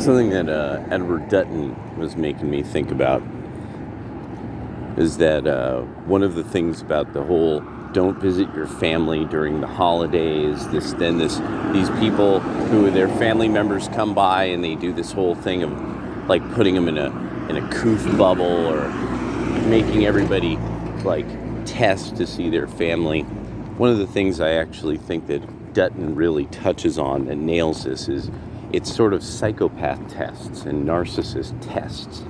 Something that Edward Dutton was making me think about is that one of the things about the whole don't visit your family during the holidays, these people who their family members come by and they do this whole thing of like putting them in a coof bubble or making everybody like test to see their family. One of the things I actually think that Dutton really touches on and nails this is it's sort of psychopath tests and narcissist tests.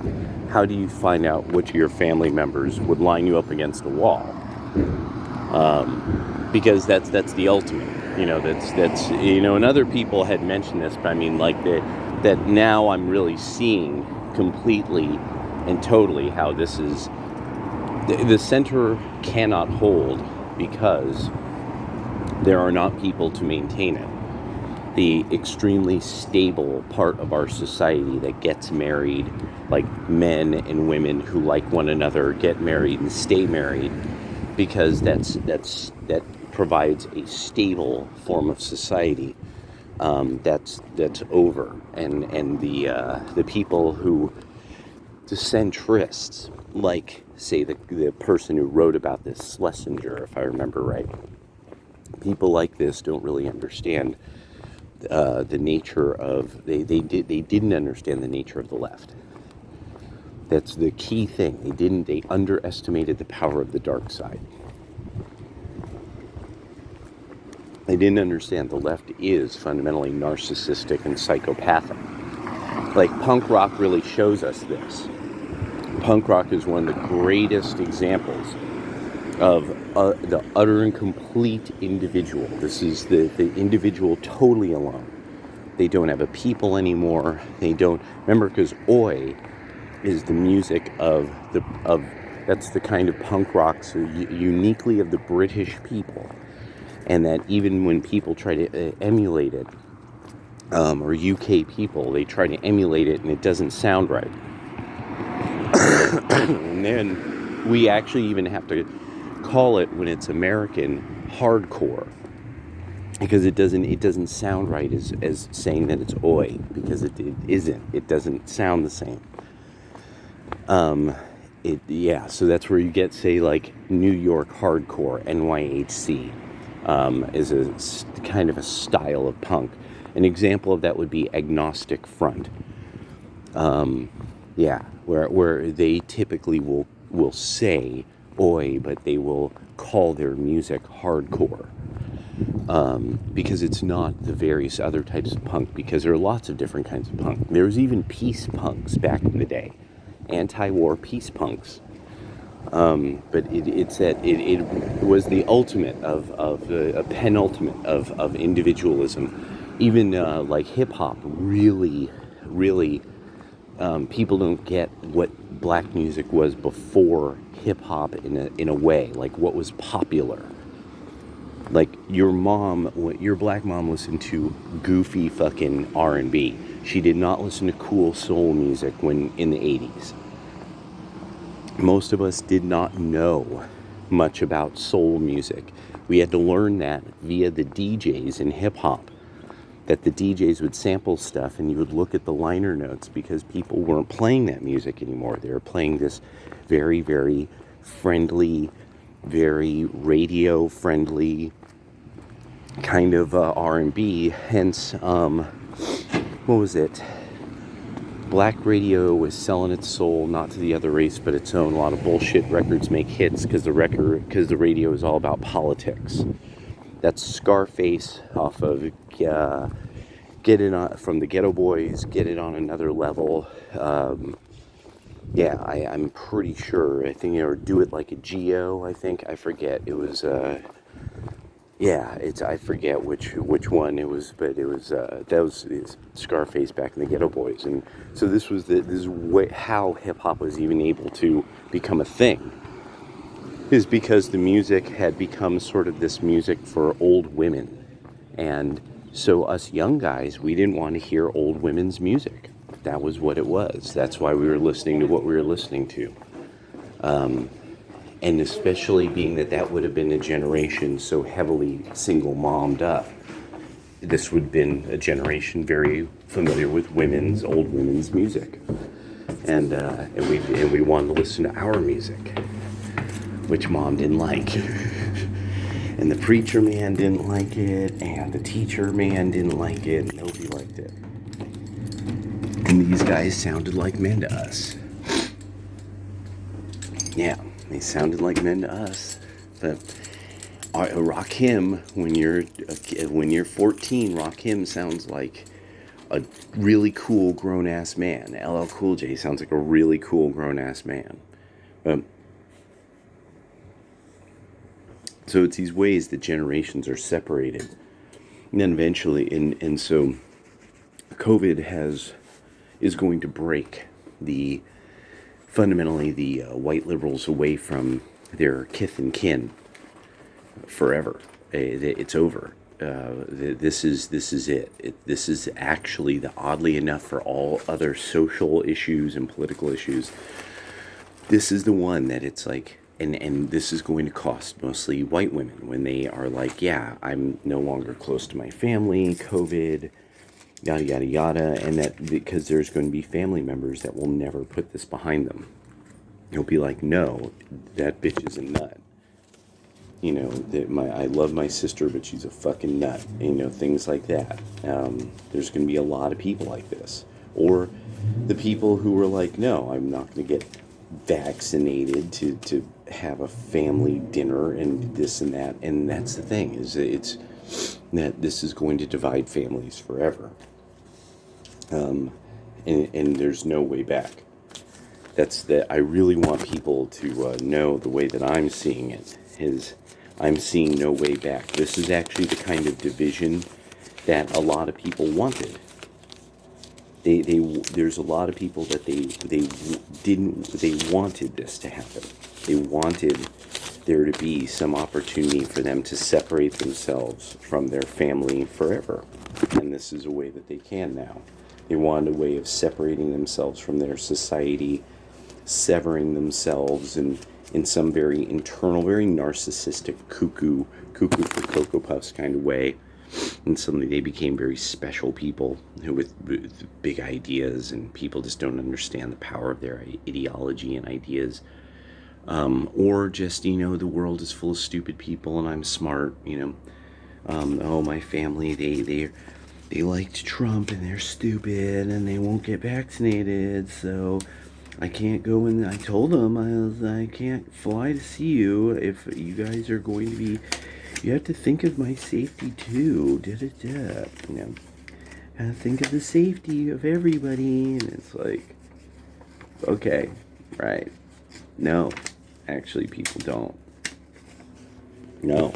How do you find out which of your family members would line you up against a wall? Because that's the ultimate. That's and other people had mentioned this, but I mean, like that now I'm really seeing completely and totally how this is. The center cannot hold because there are not people to maintain it. The extremely stable part of our society that gets married, like men and women who like one another get married and stay married, because that provides a stable form of society. That's over, and the people who the centrists, like say the person who wrote about this, Schlesinger, if I remember right. People like this don't really understand the nature of they didn't understand the nature of the left. That's the key thing. They underestimated the power of the dark side. They didn't understand the left is fundamentally narcissistic and psychopathic. Like punk rock really shows us this. Punk rock is one of the greatest examples of the utter and complete individual. This is the individual totally alone. They don't have a people anymore. They don't remember, because oi is the music of that's the kind of punk rock so uniquely of the British people, and that even when people try to emulate it, or UK people, they try to emulate it and it doesn't sound right. And then we actually even have to call it, when it's American, hardcore, because it doesn't sound right as saying that it's oi, because it isn't. It doesn't sound the same. So that's where you get, say, like New York hardcore, NYHC, is a kind of a style of punk. An example of that would be Agnostic Front. Where they typically will say oi, but they will call their music hardcore, because it's not the various other types of punk, because there are lots of different kinds of punk. There was even peace punks back in the day, anti-war peace punks, but it was the ultimate of a penultimate of individualism. Even like hip-hop really people don't get what black music was before hip-hop in a way, like what was popular. Like your black mom listened to goofy fucking R&B. She did not listen to cool soul music when in the 80s. Most of us did not know much about soul music. We had to learn that via the DJs in hip-hop. That the DJs would sample stuff and you would look at the liner notes, because people weren't playing that music anymore. They were playing this very, very friendly, very radio friendly kind of R&B. Hence, what was it? Black radio was selling its soul, not to the other race, but its own. A lot of bullshit records make hits because the radio is all about politics. That's Scarface off of Get It On from the Ghetto Boys, Get It On Another Level. I'm pretty sure. I think, or Do It Like a Geo, I think. I forget. It was, I forget which one it was, but it was, that was Scarface back in the Ghetto Boys. And so this is how hip-hop was even able to become a thing. Is because the music had become sort of this music for old women. And so us young guys, we didn't want to hear old women's music. That was what it was. That's why we were listening to what we were listening to. And especially being that would have been a generation so heavily single mommed up. this would have been a generation very familiar with old women's music, and we wanted to listen to our music, which mom didn't like, and the preacher man didn't like it, and the teacher man didn't like it, and nobody liked it. And these guys sounded like men to us. Yeah, they sounded like men to us. But Rakim, when you're 14, Rakim sounds like a really cool grown ass man. LL Cool J sounds like a really cool grown ass man. So it's these ways that generations are separated, and then eventually, and so COVID is going to break fundamentally the white liberals away from their kith and kin forever. It's over. This is it. This is actually oddly enough, for all other social issues and political issues, this is the one that it's like, and this is going to cost mostly white women when they are like, yeah, I'm no longer close to my family, COVID, yada yada yada, and that because there's going to be family members that will never put this behind them. You'll be like, no, that bitch is a nut. I love my sister, but she's a fucking nut. Things like that. There's going to be a lot of people like this, or the people who are like, no, I'm not going to get vaccinated to have a family dinner and this and that. And that's the thing, is it's that this is going to divide families forever. And there's no way back. That's that. I really want people to know the way that I'm seeing it is I'm seeing no way back. This is actually the kind of division that a lot of people wanted. There's a lot of people that they wanted this to happen. They wanted there to be some opportunity for them to separate themselves from their family forever. And this is a way that they can now. They wanted a way of separating themselves from their society, severing themselves in some very internal, very narcissistic, cuckoo for Cocoa Puffs kind of way. And suddenly they became very special people with big ideas, and people just don't understand the power of their ideology and ideas. Or just, the world is full of stupid people and I'm smart, oh, my family, they liked Trump and they're stupid and they won't get vaccinated, so I can't go in. I told them I can't fly to see you if you guys are going to be. You have to think of my safety too. And think of the safety of everybody. And it's like, okay, right? No, actually, people don't. No,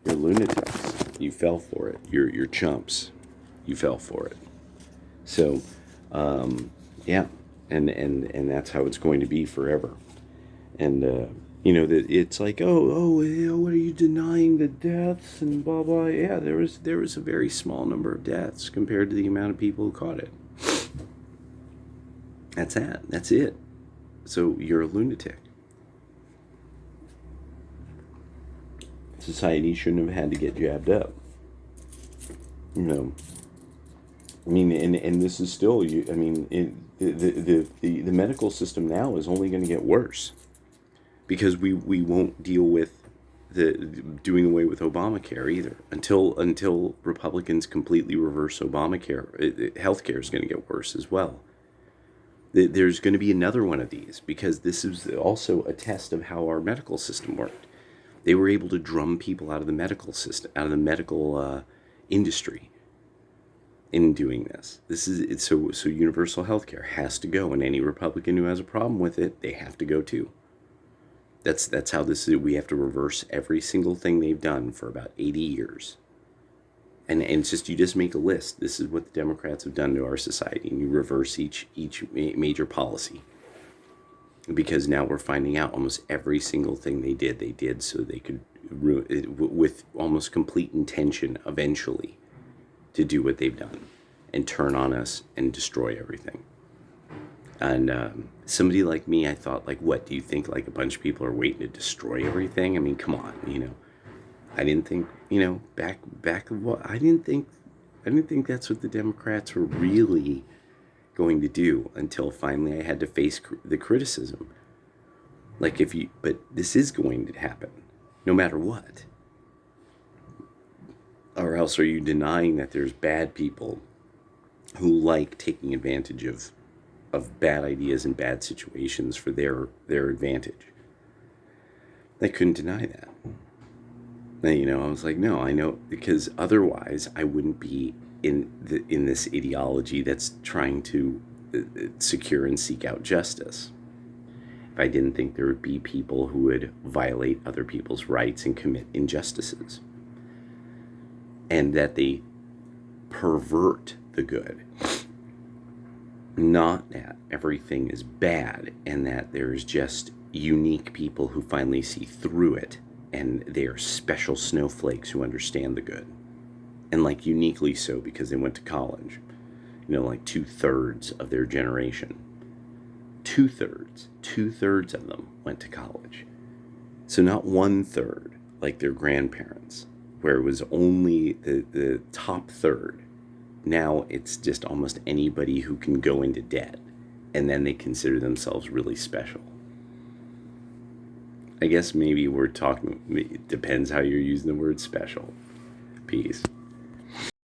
you're lunatics. You fell for it. You're chumps. You fell for it. So, yeah. And that's how it's going to be forever. And that it's like, what are you denying the deaths and blah blah. Yeah, there was a very small number of deaths compared to the amount of people who caught it. That's it. So you're a lunatic. Society shouldn't have had to get jabbed up. I mean, and this is still, the medical system now is only going to get worse, because we won't deal with the doing away with Obamacare either until Republicans completely reverse Obamacare. Healthcare is going to get worse as well. There's going to be another one of these, because this is also a test of how our medical system worked. They were able to drum people out of the medical system, out of the medical industry. In doing this, so universal health care has to go, and any Republican who has a problem with it, they have to go too. That's how this is. We have to reverse every single thing they've done for about 80 years. And it's just, you just make a list. This is what the Democrats have done to our society, and you reverse each major policy. Because now we're finding out almost every single thing they did so they could ruin it, with almost complete intention eventually, to do what they've done and turn on us and destroy everything. And somebody like me, I thought, like, what do you think? Like, a bunch of people are waiting to destroy everything? I mean, come on, I didn't think, back of what I didn't think that's what the Democrats were really going to do until finally I had to face the criticism. Like, but this is going to happen no matter what. Or else are you denying that there's bad people who like taking advantage of bad ideas and bad situations for their advantage? I couldn't deny that. And, I was like, no, I know, because otherwise I wouldn't be in this ideology that's trying to secure and seek out justice. If I didn't think there would be people who would violate other people's rights and commit injustices, and that they pervert the good, not that everything is bad and that there's just unique people who finally see through it and they are special snowflakes who understand the good, and like uniquely so because they went to college, like 2/3 of their generation. Two-thirds of them went to college. So not 1/3 like their grandparents, where it was only the top third. Now it's just almost anybody who can go into debt, and then they consider themselves really special. I guess maybe we're talking, it depends how you're using the word special. Peace.